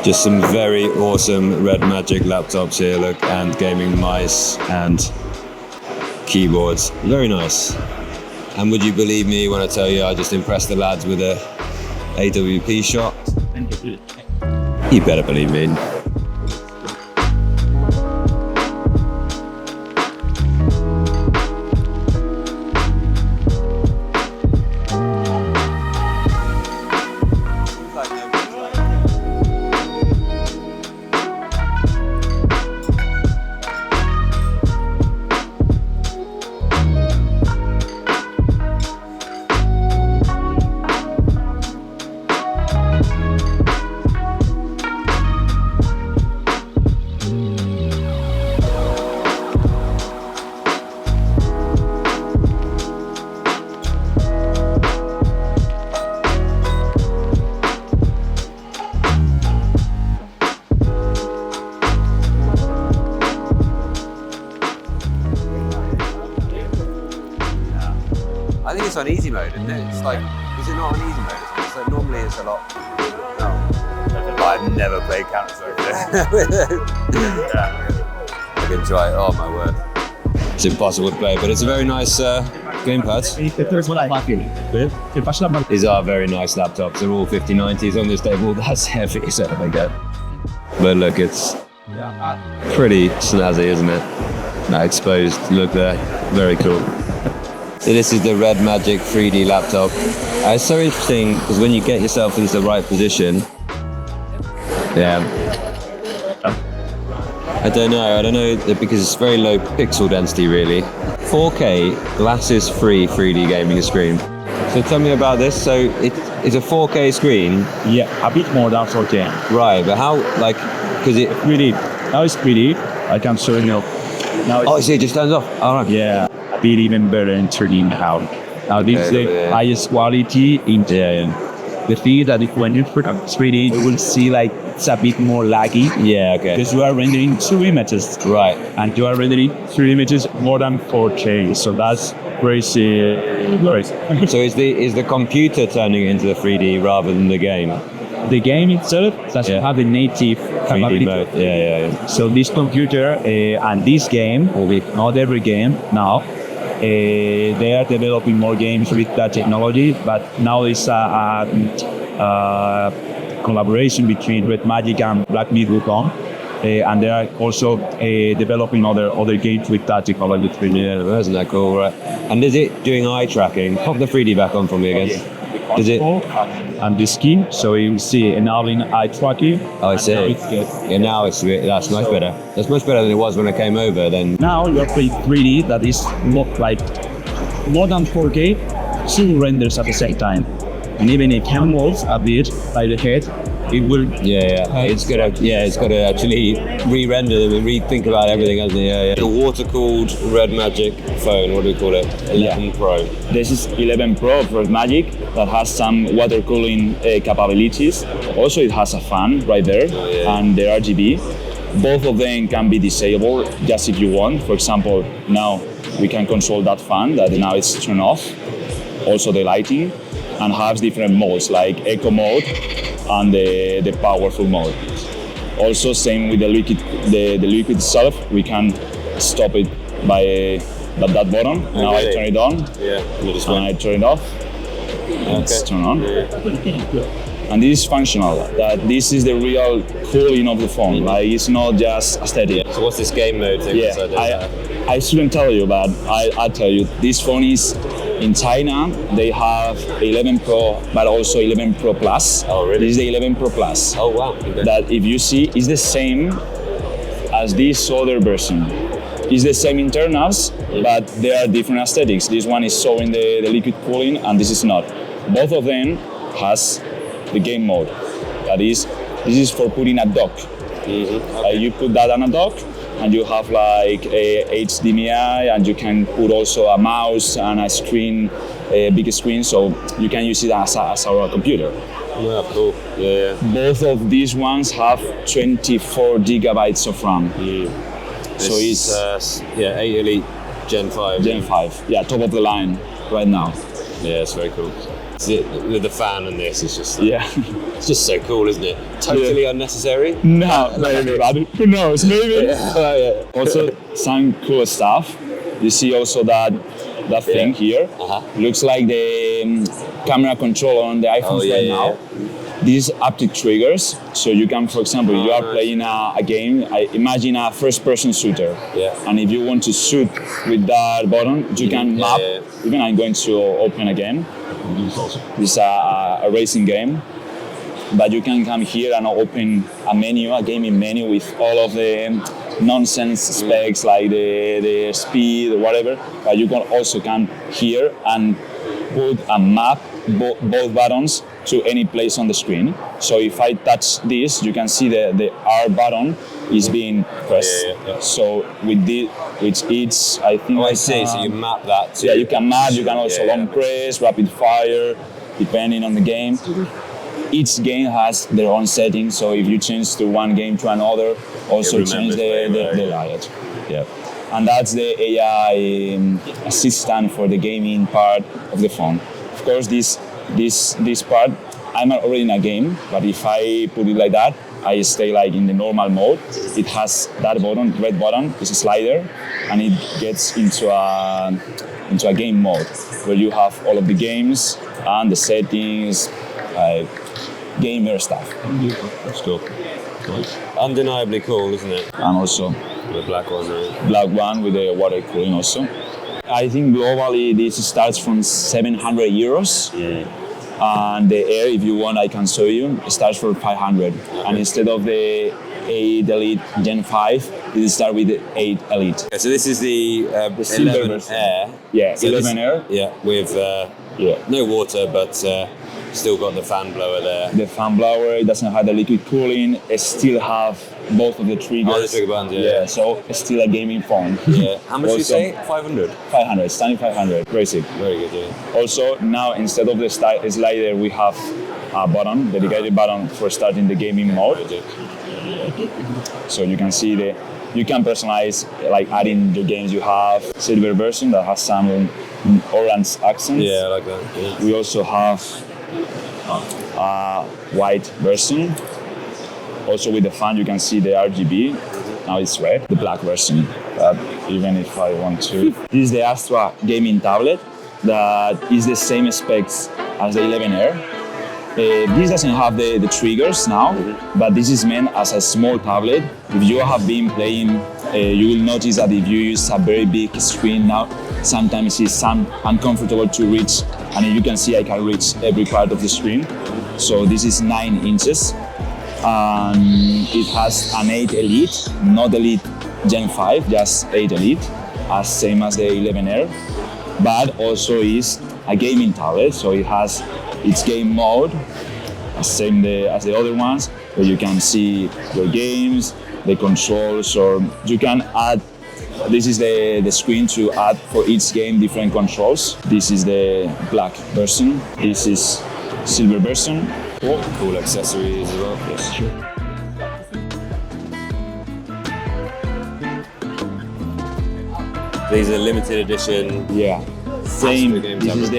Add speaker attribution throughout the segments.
Speaker 1: Just some very awesome REDMAGIC laptops here, look, and gaming mice and keyboards. Very nice. And would you believe me when I tell you I just impressed the lads with a AWP shot? You better believe me. I think it's on easy mode, isn't it? It's like, is it not on easy mode? It's like, normally it's a lot. No. I've never played Counter-Strike. I can try it. Oh my word. It's impossible to play, but it's a very nice gamepad. These are very nice laptops. They're all 5090s on this table. That's heavy, so they go. But look, it's pretty snazzy, isn't it? Now exposed, look there. Very cool. So this is the REDMAGIC 3D laptop. It's so interesting because when you get yourself into the right position, I don't know because it's very low pixel density really. 4K glasses-free 3D gaming screen. So tell me about this. So it's a 4K screen.
Speaker 2: Yeah, a bit more than 4K.
Speaker 1: Right, but how because it
Speaker 2: really now it's 3D. I can show you now.
Speaker 1: Oh, see, it just turns off. All right.
Speaker 2: Yeah. A bit even better in 3D now. Now this is the highest quality in the thing that when you put on 3D, you will see like it's a bit more laggy.
Speaker 1: Yeah, okay.
Speaker 2: Because you are rendering 2 images.
Speaker 1: Right.
Speaker 2: And you are rendering 3 images more than 4K. So that's crazy.
Speaker 1: So is the computer turning it into the 3D rather than the game?
Speaker 2: The game itself doesn't have a native
Speaker 1: 3D mode. Yeah.
Speaker 2: So this computer and this game, not every game now, they are developing more games with that technology, but now it's a collaboration between REDMAGIC and Black Myth.com, and they are also developing other games with that technology.
Speaker 1: Yeah, isn't that cool, right? And is it doing eye tracking? Pop the 3D back on for me again. Is it?
Speaker 2: And the skin, so you see enabling eye tracking.
Speaker 1: Oh, I see. Now that's much better. That's much better than it was when I came over. Then
Speaker 2: now you're playing 3D that is not like more than 4K, 2 renders at the same time, and even if it moves a bit by the head, it will.
Speaker 1: It's gonna actually re-render them and rethink about everything, hasn't it? Yeah. The water-cooled REDMAGIC phone. What do we call it? 11 Pro.
Speaker 2: This is 11 Pro of REDMAGIC that has some water cooling capabilities. Also, it has a fan right there and the RGB. Both of them can be disabled just if you want. For example, now we can control that fan that now it's turned off. Also the lighting, and has different modes like eco mode and the powerful mode. Also, same with the liquid itself. We can stop it by that button. Now I turn it on. And I turn it off. And it's turned on. And this is functional. That this is the real cooling of the phone. Like it's not just aesthetic.
Speaker 1: So what's this game mode thing?
Speaker 2: I shouldn't tell you, but I'll tell you. This phone is in China. They have 11 Pro, but also 11 Pro Plus.
Speaker 1: Oh, really?
Speaker 2: This is the 11 Pro Plus.
Speaker 1: Oh, wow. Okay.
Speaker 2: That if you see, is the same as this other version. It's the same internals, but there are different aesthetics. This one is showing the liquid cooling, and this is not. Both of them has the game mode. That is, this is for putting a dock.
Speaker 1: Okay.
Speaker 2: You put that on a dock, and you have like a HDMI, and you can put also a mouse and a screen, a big screen, so you can use it as our computer.
Speaker 1: Yeah, cool. Yeah.
Speaker 2: Both of these ones have 24 gigabytes of RAM.
Speaker 1: So it's 8 Elite Gen 5.
Speaker 2: Gen 5, yeah, top of the line right now.
Speaker 1: Yeah, it's very cool. With the fan and this, it's just
Speaker 2: Yeah.
Speaker 1: it's just so cool, isn't it? Totally unnecessary.
Speaker 2: No, maybe, but who knows? Maybe.
Speaker 1: Yeah.
Speaker 2: Also, some cool stuff. You see also that thing here. Looks like the camera controller on the iPhones right now. These haptic triggers, so you can, for example, you are playing a game. Imagine a first-person shooter, and if you want to shoot with that button, you can map. Even I'm going to open again. This is a racing game, but you can come here and open a menu, a gaming menu with all of the nonsense specs like the speed or whatever. But you can also come here and put a map both buttons to any place on the screen. So if I touch this, you can see the R button is being pressed. So with each, I think.
Speaker 1: I see. So you map that to.
Speaker 2: Yeah, you can map. You can also long press, rapid fire, depending on the game. Each game has their own settings. So if you change to one game to another, also change the layout. Yeah. And that's the AI assistant for the gaming part of the phone. Of course, this part, I'm already in a game, but if I put it like that, I stay like in the normal mode. It has that button, red button, it's a slider, and it gets into a game mode where you have all of the games and the settings, gamer stuff.
Speaker 1: That's cool. Nice. Undeniably cool, isn't it?
Speaker 2: And also
Speaker 1: the black one, right?
Speaker 2: Black one with the water cooling also. I think globally this starts from 700 euros. And the Air, if you want, I can show you, it starts for 500. And instead of the 8 Elite Gen 5, it starts with the 8 Elite.
Speaker 1: Okay, so this is the 11
Speaker 2: version.
Speaker 1: Air.
Speaker 2: Yeah,
Speaker 1: so
Speaker 2: 11 Air.
Speaker 1: Yeah, with no water, but still got the fan blower there.
Speaker 2: The fan blower, it doesn't have the liquid cooling. It still have both of the triggers.
Speaker 1: Oh, the trigger buttons,
Speaker 2: so it's still a gaming phone.
Speaker 1: Yeah. How much do you say? 500?
Speaker 2: 500, standing 500. Crazy.
Speaker 1: Very good, yeah.
Speaker 2: Also, now instead of the slider, we have a button, dedicated button for starting the gaming mode. So you can see you can personalize, like adding the games you have. Silver version that has some orange accents.
Speaker 1: Yeah, I like that. Yeah.
Speaker 2: We also have white version. Also with the fan, you can see the RGB. Now it's red. The black version. Even if I want to. This is the Astra gaming tablet that is the same specs as the 11 Air. This doesn't have the triggers now, but this is meant as a small tablet. If you have been playing, you will notice that if you use a very big screen now, sometimes it's uncomfortable to reach, and you can see I can reach every part of the screen. So this is 9 inches, and it has an 8 Elite, not Elite Gen 5, just 8 Elite, as same as the 11 Air, but also is a gaming tablet, so it has its game mode, same as the other ones, where you can see your games, the controls, or you can add. This is the screen to add for each game different controls. This is the black version. This is silver version.
Speaker 1: Cool accessories as well.
Speaker 2: Yes, sure.
Speaker 1: These are limited edition.
Speaker 2: Yeah, same. This
Speaker 1: tablet.
Speaker 2: is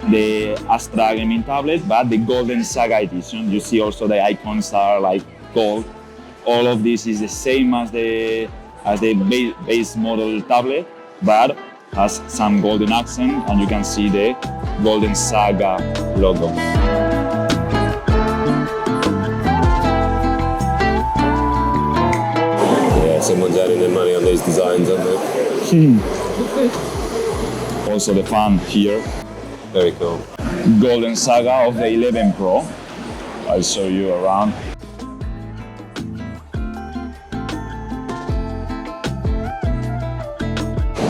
Speaker 2: the Astra gaming tablet, but the golden Saga edition. You see also the icons are like gold. All of this is the same as the base model tablet, but has some golden accent, and you can see the golden Saga logo.
Speaker 1: Yeah, someone's adding their money on these designs, aren't they?
Speaker 2: Also the fan here.
Speaker 1: Very cool.
Speaker 2: Golden Saga of the 11 Pro. I'll show you around.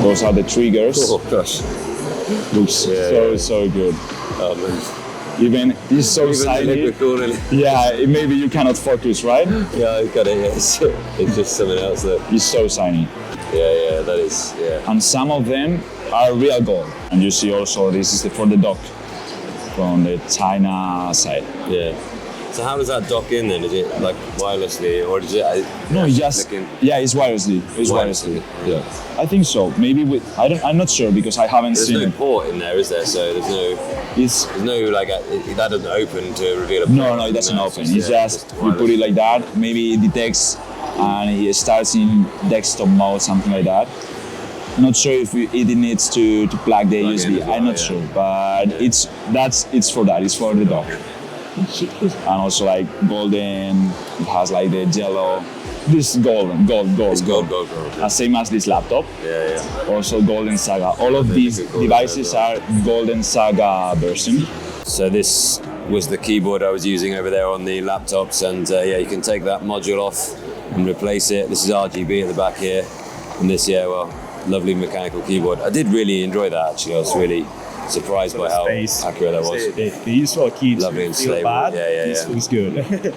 Speaker 2: Those are the triggers.
Speaker 1: Oh gosh.
Speaker 2: Looks so good.
Speaker 1: Oh man.
Speaker 2: Even it's so shiny. Yeah, maybe you cannot focus, right?
Speaker 1: Yeah, I've got it. Yeah. It's just something else that.
Speaker 2: It's so shiny.
Speaker 1: Yeah, that is. Yeah.
Speaker 2: And some of them are real gold. And you see also this is for the dock from the China side.
Speaker 1: Yeah. So how does that dock in then? Is it like wirelessly or is it?
Speaker 2: No, it's just it's wirelessly. It's wirelessly. Yeah, I think so. Maybe I'm not sure because I haven't
Speaker 1: There's
Speaker 2: seen
Speaker 1: no
Speaker 2: it.
Speaker 1: port in there, is there? So there's no like that doesn't open to reveal a port.
Speaker 2: No, it doesn't open. It's just you put it like that. Maybe it detects and it starts in desktop mode, something like that. Not sure if it needs to plug the USB. I'm not sure, but it's for that. It's for the dock. And also like golden. It has like the yellow. This gold.
Speaker 1: It's gold.
Speaker 2: Same as this laptop.
Speaker 1: Yeah.
Speaker 2: Also golden Saga. All of these devices are golden Saga version.
Speaker 1: So this was the keyboard I was using over there on the laptops, and you can take that module off and replace it. This is RGB at the back here, and this lovely mechanical keyboard. I did really enjoy that actually. I was really surprised by how accurate that was.
Speaker 3: The use for keys
Speaker 1: Lovely and
Speaker 3: feel
Speaker 1: stable.
Speaker 3: bad.
Speaker 1: Yeah.
Speaker 3: This feels good.